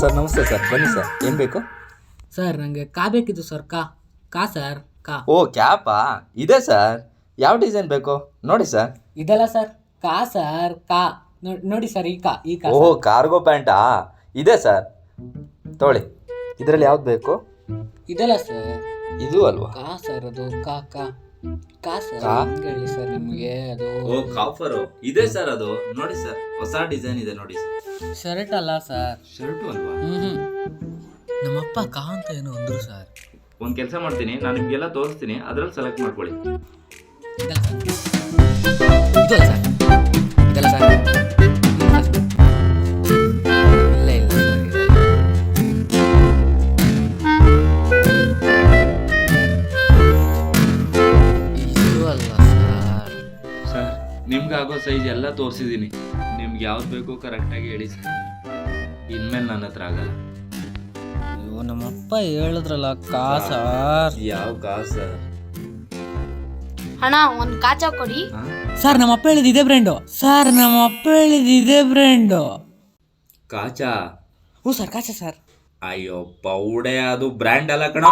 Sir ನಮಸ್ತೆ sir, ಬನ್ನಿ sir, ಏನು ಬೇಕು? ಸರ್ ನನಗೆ ಕಾ ಬೇಕಿತ್ತು ಸರ್. ಕಾ ಸರ್, ಕಾ. ಓ ಕ್ಯಾಪಾ, ಇದೆ ಸರ್. ಯಾವ ಡಿಸೈನ್ ಬೇಕು ನೋಡಿ ಸರ್. ಇದಲ್ಲ ಸರ್, ಕಾ ಸರ್, ಕಾ. ನೋಡಿ ಸರ್, ಈ ಕಾ ಓಹ್ ಸರ್. ಕಾರ್ಗೋ ಪ್ಯಾಂಟಾ, ಇದೆ ಸರ್, ತೊಗೊಳ್ಳಿ. ಇದರಲ್ಲಿ ಯಾವ್ದು ಬೇಕು? ಇದಲ್ಲ ಸರ್, ಇದು ಅಲ್ವಾ? ಕಾ ಸರ್, ಅದು ಕಾ ಕಾ ಕಾ ಸರ್. ಕಾ? ಹೆಂಗೆ ಹೇಳಿ ಸರ್ ನಿಮಗೆ ಅದು? ಓ ಕಾಫರು ಇದೆ ಸರ್, ಅದು ನೋಡಿ ಸರ್, ಹೊಸ ಡಿಸೈನ್ ಇದೆ ನೋಡಿ ಸರ್. ಶರ್ಟ್ ಅಲ್ಲ ಸರ್. ಶರ್ಟು ಅಲ್ವಾ? ನಮ್ಮಪ್ಪ ಕಾ ಅಂತ ಏನೋ ಅಂದ್ರು ಸರ್. ಒಂದು ಕೆಲಸ ಮಾಡ್ತೀನಿ, ನಾನು ನಿಮಗೆಲ್ಲ ತೋರಿಸ್ತೀನಿ, ಅದರಲ್ಲಿ ಸೆಲೆಕ್ಟ್ ಮಾಡ್ಕೊಳ್ಳಿ. ಇದಲ್ಲ ಸರ್, ಇದಲ್ಲ ಸರ್, ಇಲ್ಲ ಇಲ್ಲ ಸರ್. ಇದು ಅಲ್ಲ ಸರ್. ಸರ್ ನಿಮ್ಗೆ ಆಗೋ ಸೈಜ್ ಎಲ್ಲ ತೋರಿಸಿದ್ದೀನಿ, ನಿಮ್ಗೆ ಯಾವ್ದು ಬೇಕು ಕರೆಕ್ಟಾಗಿ ಹೇಳಿ ಸರ್, ಇನ್ಮೇಲೆ ನನ್ನ ಹತ್ರ ಆಗಲ್ಲ. ಅಯ್ಯೋ ನಮ್ಮಪ್ಪ ಹೇಳಿದ್ರಲ್ಲ ಕಾ ಸರ್. ಯಾವ ಕಾ ಸರ್? ಅಣ್ಣ ಒಂದು ಕಾಚಾ ಕೊಡಿ. ಸರ್ ನಮ್ಮಪ್ಪ ಹೇಳಿದ ಇದೇ ಬ್ರ್ಯಾಂಡು. ಸರ್ ನಮ್ಮಪ್ಪ ಹೇಳಿದ ಇದೇ ಬ್ರ್ಯಾಂಡು. ಕಾಚಾ? ಹ್ಞೂ ಸರ್, ಕಾಚಾ ಸರ್. ಅಯ್ಯೋ ಪೌಡೆ, ಅದು ಬ್ರ್ಯಾಂಡ್ ಅಲ್ಲ ಕಣ.